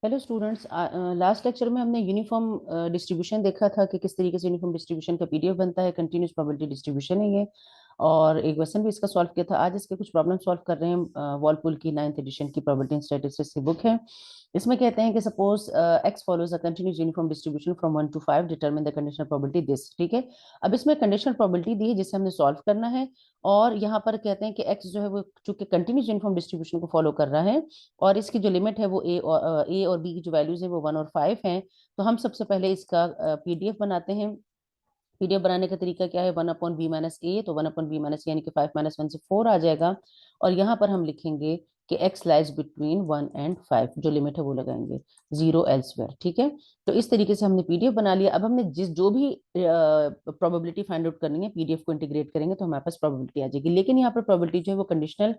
Hello students, last lecture में हमने uniform distribution देखा था कि किस तरीके से यूनिफॉर्म डिस्ट्रीब्यूशन का पीडीएफ बनता है। कंटिन्यूस प्रोबेबिलिटी डिस्ट्रीब्यूशन है ये। और एक क्वेश्चन भी इसका सॉल्व किया था। आज इसके कुछ प्रॉब्लम सॉल्व कर रहे हैं। वॉलपुल की 9th एडिशन की प्रोबेबिलिटी एंड स्टैटिस्टिक्स की बुक है। इसमें कहते हैं कि suppose x follows a continuous uniform distribution from 1 to 5, determine the conditional probability this. ठीक है। अब इसमें कंडीशनल प्रोबेबिलिटी दी है जिसे हमने सॉल्व करना है। और यहाँ पर कहते हैं कि एक्स जो है वो चूंकि कंटिन्यूस यूनिफॉर्म डिस्ट्रीब्यूशन को फॉलो कर रहा है और इसकी जो लिमिट है वो ए और बी की जो वैल्यूज है वो 1 और 5 हैं। तो हम सबसे पहले इसका पीडीएफ बनाते हैं। पीडीएफ बनाने का तरीका क्या है, 1/b-a, तो 1/b- यानी कि 5 - 1 से 4 आ जाएगा। और यहाँ पर हम लिखेंगे कि x लाइज बिटवीन 1 and 5, जो लिमिट है वो लगाएंगे 0 एल्सवेयर। ठीक है। तो इस तरीके से हमने पीडीएफ बना लिया। अब हमने जो भी प्रोबेबिलिटी फाइंड आउट करनी है पीडीएफ को इंटीग्रेट करेंगे तो हमारे पास प्रोबेबिलिटी आ जाएगी। लेकिन यहाँ पर प्रोबेबिलिटी जो है वो कंडीशनल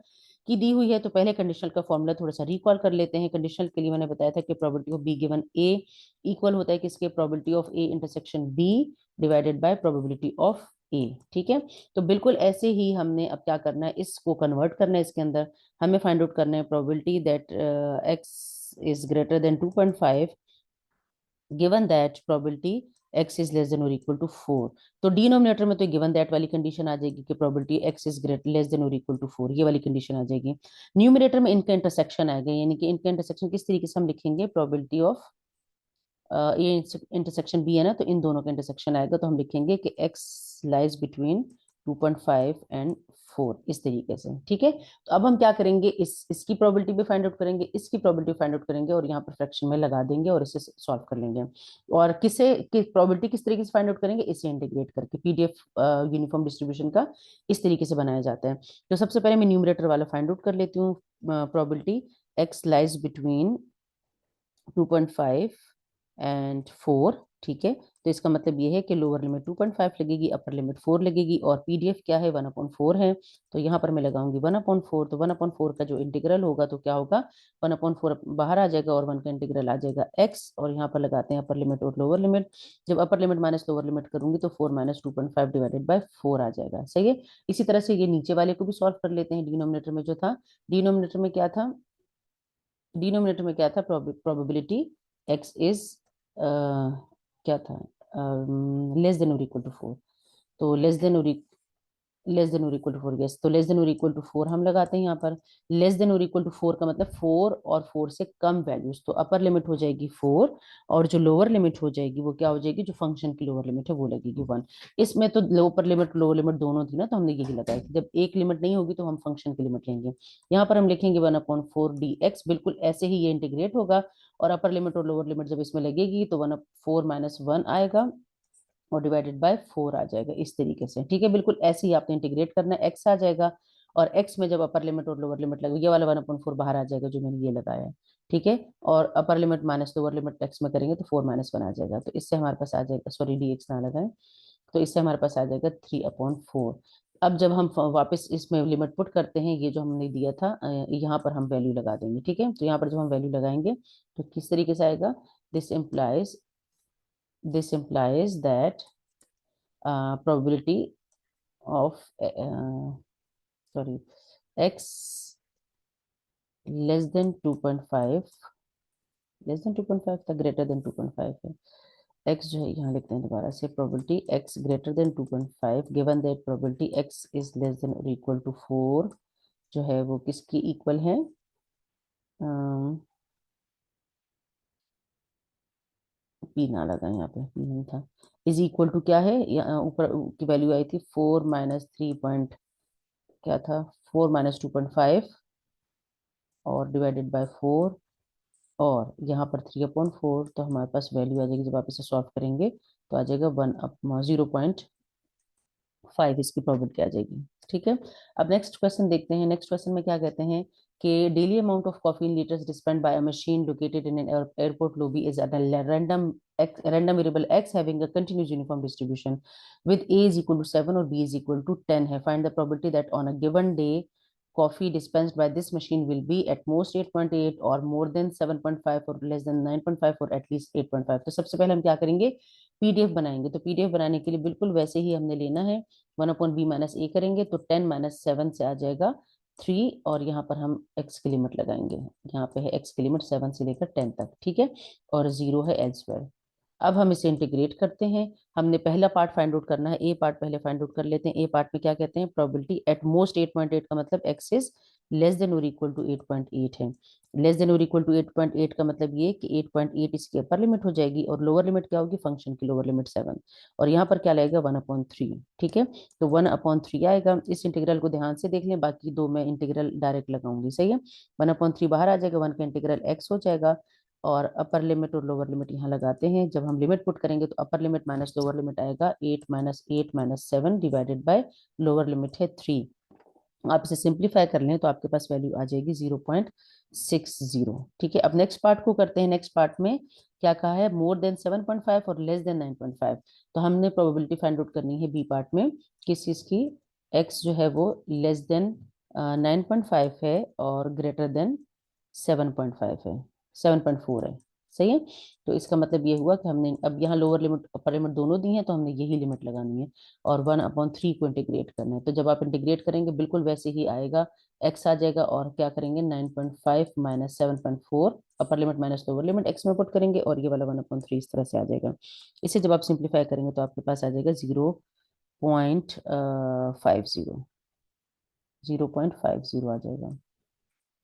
की दी हुई है। तो पहले कंडीशनल का फॉर्मूला थोड़ा सा रिकॉल कर लेते हैं। कंडीशनल के लिए मैंने बताया था कि probability of B given A equal होता है किसके, probability of A intersection B divided by probability of A. ठीक है। तो बिल्कुल ऐसे ही हमने अब क्या करना है, इसको कन्वर्ट करना है इसके अंदर। हमें फाइंड आउट करना है probability that x is greater than 2.5 given that probability x is less than और इक्वल टू 4। तो डिनोमिनेटर में तो गिवन दैट वाली कंडीशन आ जाएगी कि probability x is greater less than और इक्वल टू 4, ये वाली कंडीशन आ जाएगी। न्यूमिनेटर में इनका इंटरसेक्शन आएगा, यानी कि इनका इंटरसेक्शन किस तरीके से हम लिखेंगे, प्रोबेबिलिटी ऑफ ये इंटरसेक्शन बी है ना, तो इन दोनों का इंटरसेक्शन आएगा तो हम लिखेंगे कि एक्स लाइज बिटवीन 2.5 and 4, इस तरीके से। ठीक है। तो अब हम क्या करेंगे, इसकी प्रोबेबिलिटी भी फाइंड आउट करेंगे, इसकी प्रोबेबिलिटी फाइंड आउट करेंगे और यहाँ पर फ्रैक्शन में लगा देंगे और इसे सॉल्व कर लेंगे। और प्रोबेबिलिटी किस तरीके से फाइंड आउट करेंगे, इसे इंटीग्रेट करके। पीडीएफ यूनिफॉर्म डिस्ट्रीब्यूशन का इस तरीके से बनाया जाता है। तो सबसे पहले मैं न्यूमरेटर वाला फाइंड आउट कर लेती हूँ। Probability x lies between 2.5 and 4। ठीक है। तो इसका मतलब ये है कि लोअर लिमिट 2.5 लगेगी, अपर लिमिट 4 लगेगी, और पीडीएफ क्या है, 1/4 है। तो यहाँ पर मैं लगाऊंगी 1/4। तो 1/4 का जो इंटीग्रल होगा तो क्या होगा, 1/4 बाहर आ जाएगा और 1 का इंटीग्रल आ जाएगा x। और यहाँ पर लगाते हैं अपर लिमिट और लोअर लिमिट। जब upper limit minus lower limit करूंगी तो 4 - 2.5 डिवाइडेड बाय 4 आ जाएगा। सही है। इसी तरह से ये नीचे वाले को भी सॉल्व कर लेते हैं। डिनोमिनेटर में जो था, डिनोमिनेटर में क्या था, डिनोमिनेटर में क्या था, प्रोबेबिलिटी एक्स इज क्या था, लेस देन और इक्वल टू 4। तो लेस देन और इक्वल टू 4, यस। तो लेस देन और इक्वल टू 4 हम लगाते हैं यहाँ पर। लेस देन और इक्वल टू 4 का मतलब 4 और 4 से कम वैल्यूज। तो अपर लिमिट हो जाएगी 4 और जो लोअर लिमिट हो जाएगी वो क्या हो जाएगी, जो फंक्शन की लोअर लिमिट है वो लगेगी 1। इसमें तो लोअर लिमिट लोअर लिमिट दोनों थी ना, तो हमने यही लगाई थी। जब एक लिमिट नहीं होगी तो हम फंक्शन की लिमिट लेंगे। यहाँ पर हम लिखेंगे 1/4 dx। बिल्कुल ऐसे ही ये इंटीग्रेट होगा। और अपर लिमिट और लोअर लिमिट जब इसमें लगेगी तो 1/4 - 1 आएगा और डिवाइडेड बाय 4 आ जाएगा, इस तरीके से। ठीक है। बिल्कुल ऐसे ही आपने इंटीग्रेट करना है, एक्स आ जाएगा। और एक्स में जब अपर लिमिट और लोअर लिमिट लगेगी, ये वाला 1/4 बाहर आ जाएगा जो मैंने ये लगाया है। ठीक है। और upper limit minus lower limit x में करेंगे तो 4 - 1 आ जाएगा। तो इससे हमारे पास आ जाएगा, सॉरी डी एक्स ना लगाए, तो इससे हमारे पास आ जाएगा 3/4। अब जब हम वापस इसमें लिमिट पुट करते हैं, ये जो हमने दिया था यहाँ पर हम वैल्यू लगा देंगे। ठीक है। तो यहाँ पर जब हम वैल्यू लगाएंगे तो किस तरीके से आएगा, this implies this implies that probability of sorry x less than 2.5, less than 2.5 था, ग्रेटर देन 2.5 है। x जो है यहाँ लिखते हैं दोबारा से, probability x greater than 2.5 given that probability x is less than और इक्वल टू 4 जो है वो किसकी इक्वल है, पी ना लगा यहाँ पे, पी नहीं था, इज इक्वल टू क्या है, ऊपर की वैल्यू आई थी 4 - 3 पॉइंट क्या था, 4 - 2.5 और डिवाइडेड बाय 4। और यहाँ पर 3/4, तो हमारे पास वैल्यू आ जाएगी, जब आप इसे सॉल्व करेंगे तो आ जाएगा 0.5 इसकी प्रोबेबिलिटी आ जाएगी। ठीक है। अब नेक्स्ट क्वेश्चन देखते हैं। नेक्स्ट क्वेश्चन में क्या कहते हैं कि daily amount of coffee in litres dispensed by a machine located in an airport lobby is at a random variable x having a continuous uniform distribution with a is equal to 7 और b is equal to 10 है। Find the probability that on a given day coffee dispensed by this machine will be at most 8.8 or more than 7.5 or less than 9.5 or at least 8.5। तो सबसे पहले हम क्या करेंगे, PDF बनाएंगे। तो PDF बनाने के लिए बिल्कुल वैसे ही हमने लेना है, 1/b - a करेंगे तो 10 - 7 से आ जाएगा 3 और यहाँ पर हम x की लिमिट लगाएंगे। यहाँ पे है x की लिमिट 7 से लेकर 10 तक, ठीक है, और 0 है एल्सवेयर। अब हम इसे इंटीग्रेट करते हैं। हमने पहला पार्ट फाइंड आउट करना है, ए पार्ट पहले फाइंड आउट कर लेते हैं। ए पार्ट में क्या कहते हैं, प्रोबेबिलिटी एट मोस्ट 8.8 का मतलब x इज लेस देन और इक्वल टू 8.8 है। लेस देन और इक्वल टू 8.8 का मतलब ये कि 8.8 इसकी अपर लिमिट हो जाएगी और लोअर लिमिट क्या होगी, फंक्शन की लोअर लिमिट 7, और यहाँ पर क्या लगेगा 1/3, ठीक है। तो 1/3 आएगा। इस इंटीग्रल को ध्यान से देख लें, बाकी दो मैं इंटीग्रल डायरेक्ट लगाऊंगी, सही है। 1/3 बाहर आ जाएगा, 1 का इंटीग्रल x हो जाएगा, और अपर लिमिट और लोअर लिमिट यहाँ लगाते हैं। जब हम लिमिट पुट करेंगे तो upper limit minus lower limit आएगा 8 - 8 - 7 डिवाइडेड बाय लोअर लिमिट है 3। आप इसे सिंप्लीफाई कर लें तो आपके पास वैल्यू आ जाएगी 0.60, ठीक है। अब नेक्स्ट पार्ट को करते हैं। नेक्स्ट पार्ट में क्या कहा है, मोर देन 7.5 और लेस देन 9.5। तो हमने प्रोबेबिलिटी फाइंड आउट करनी है बी पार्ट में, किस चीज की, एक्स जो है वो लेस देन 9.5 है और ग्रेटर देन 7.5 है, 7.4 है, सही है। तो इसका मतलब ये हुआ कि हमने अब यहाँ लोअर लिमिट अपर लिमिट दोनों दी है, तो हमने यही लिमिट लगानी है और 1/3 को इंटीग्रेट करना है। तो जब आप इंटीग्रेट करेंगे बिल्कुल वैसे ही आएगा, x आ जाएगा, और क्या करेंगे 9.5 - 7.4, upper limit minus lower limit x में पुट करेंगे और ये वाला 1/3 इस तरह से आ जाएगा। इसे जब आप सिंप्लीफाई करेंगे तो आपके पास आ जाएगा 0.50, 0.50 आ जाएगा।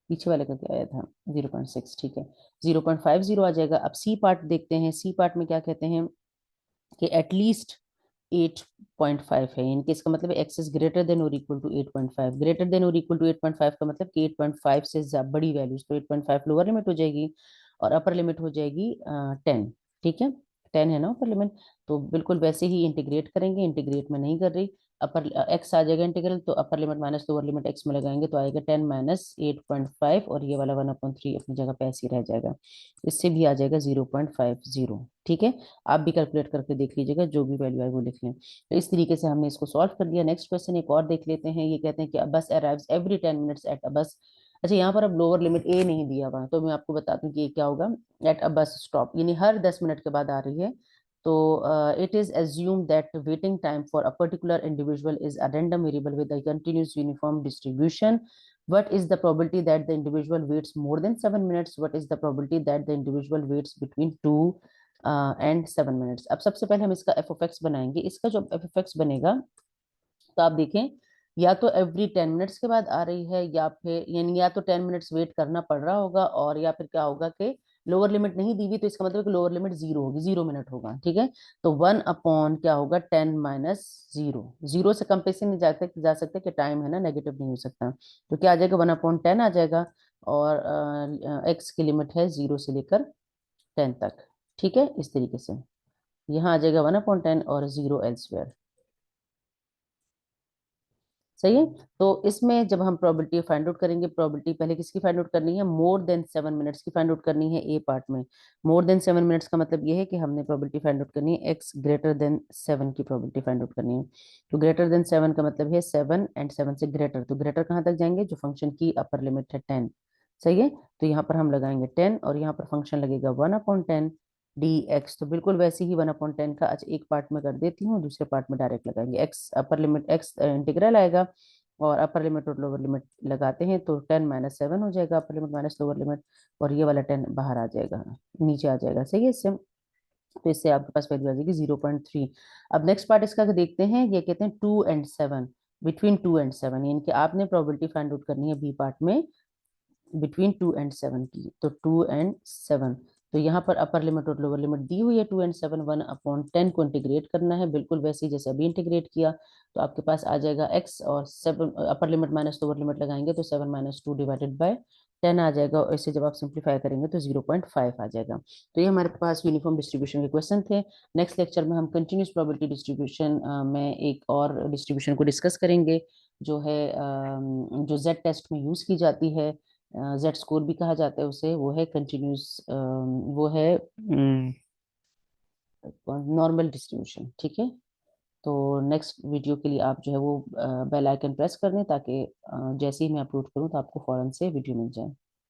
पीछे वाले का क्या आया था, 0.6, ठीक है, 0.50 आ जाएगा। अब सी पार्ट देखते हैं। सी पार्ट में क्या कहते हैं कि एटलीस्ट 8.5 है, इनके इसका मतलब एक्स इज ग्रेटर देन और इक्वल टू 8.5। ग्रेटर देन और इक्वल टू 8.5 का मतलब कि 8.5 से बड़ी वैल्यूज, तो 8.5 लोअर लिमिट हो जाएगी और अपर लिमिट हो जाएगी 10, ठीक है, 10 है ना अपर लिमिट। तो बिल्कुल वैसे ही इंटीग्रेट करेंगे, इंटीग्रेट में नहीं कर रही, अपर एक्स आ जाएगा इंटीग्रल, तो upper limit minus lower limit x में लगाएंगे तो आएगा 10 - 8.5, और ये वाला 1/3 अपनी जगह पे ऐसे ही रह जाएगा। इससे भी आ जाएगा 0.50, ठीक है। आप भी कैलकुलेट करके देख लीजिएगा, जो भी वैल्यू आए वो लिख लें। तो इस तरीके से हमने इसको सॉल्व कर दिया। नेक्स्ट क्वेश्चन एक और देख लेते हैं। ये कहते हैं कि बस arrives every 10 minutes at a बस। अच्छा, यहाँ पर अब लोअर लिमिट ए नहीं दिया हुआ, तो मैं आपको बता दूं कि ये क्या होगा, एट अ बस स्टॉप, यानी हर 10 मिनट के बाद आ रही है। तो it is assume that waiting time for a particular individual is a random variable with a continuous uniform distribution. What is the probability that the individual waits more than 7 minutes? What is the probability that the individual waits between 2 and 7 minutes? अब सबसे पहले हम इसका F of x बनाएंगे। इसका जो F of x बनेगा, तो आप देखें, या तो एवरी 10 मिनट्स के बाद आ रही है, या फिर यानी या तो 10 मिनट्स वेट करना पड़ रहा होगा, और या फिर क्या होगा कि लोअर लिमिट नहीं दी हुई, तो इसका मतलब कि लोअर लिमिट 0 होगी, 0 मिनट होगा, ठीक है। तो 1 अपॉन क्या होगा, 10 - 0, 0 से कम पैसे नहीं जा सकते कि टाइम है ना, नेगेटिव नहीं हो सकता। तो क्या आ जाएगा, 1/10 आ जाएगा, और एक्स की लिमिट है 0 से लेकर 10 तक, ठीक है, इस तरीके से यहाँ आ जाएगा 1/10 और 0 एल्सवेयर, सही है। तो इसमें जब हम प्रोबेबिलिटी फाइंड आउट करेंगे, प्रोबेबिलिटी पहले किसकी फाइंड आउट करनी है, मोर देन 7 मिनट्स की फाइंड आउट करनी है ए पार्ट में। मोर देन 7 मिनट्स का मतलब ये है कि हमने प्रोबेबिलिटी फाइंड आउट करनी है एक्स ग्रेटर देन 7 की प्रोबेबिलिटी फाइंड आउट करनी है। तो ग्रेटर देन 7 का मतलब है 7 एंड 7 से ग्रेटर, तो ग्रेटर कहाँ तक जाएंगे, जो फंक्शन की अपर लिमिट है 10, सही है। तो यहाँ पर हम लगाएंगे 10 और यहाँ पर फंक्शन लगेगा 1/10 डी एक्स। तो बिल्कुल वैसे ही 1/10 का, अच्छा एक पार्ट में कर देती हूँ, दूसरे पार्ट में डायरेक्ट लगाएंगे। X upper limit, x integral आएगा, और अपर लिमिट और लोअर लिमिट लगाते हैं, तो 10 - 7 हो जाएगा, upper limit minus lower limit, और ये वाला 10 बाहर आ जाएगा, नीचे आ जाएगा, सही है इससे। तो इससे आपके पास वैल्यू आ जाएगी 0.3। अब नेक्स्ट पार्ट इसका देखते हैं। ये कहते हैं 2 and 7, बिटवीन 2 and 7, यानी कि आपने प्रोबेबिलिटी फाइंड आउट करनी है बी पार्ट में बिटवीन 2 and 7 की। तो 2 and 7, तो यहाँ पर अपर लिमिट और लोअर लिमिट दी हुई है 2 and 7, 1/10 को इंटीग्रेट करना है, बिल्कुल वैसे ही जैसे अभी इंटीग्रेट किया। तो आपके पास आ जाएगा x, और 7 upper limit minus lower limit लगाएंगे तो 7 - 2 डिवाइडेड बाय 10 आ जाएगा, और इसे जब आप सिंप्लीफाई करेंगे तो 0.5 आ जाएगा। तो ये हमारे पास यूनिफॉर्म डिस्ट्रीब्यूशन के क्वेश्चन थे। नेक्स्ट लेक्चर में हम कंटिन्यूस प्रोबेबिलिटी डिस्ट्रीब्यूशन में एक और डिस्ट्रीब्यूशन को डिस्कस करेंगे, जो है जो जेड टेस्ट में यूज की जाती है, जेड स्कोर भी कहा जाता है उसे, वो है कंटिन्यूस, वो है नॉर्मल डिस्ट्रीब्यूशन, ठीक है। तो नेक्स्ट वीडियो के लिए आप जो है वो बेल आइकन प्रेस कर दें, ताकि जैसे ही मैं अपलोड करूँ तो आपको फौरन से वीडियो मिल जाए।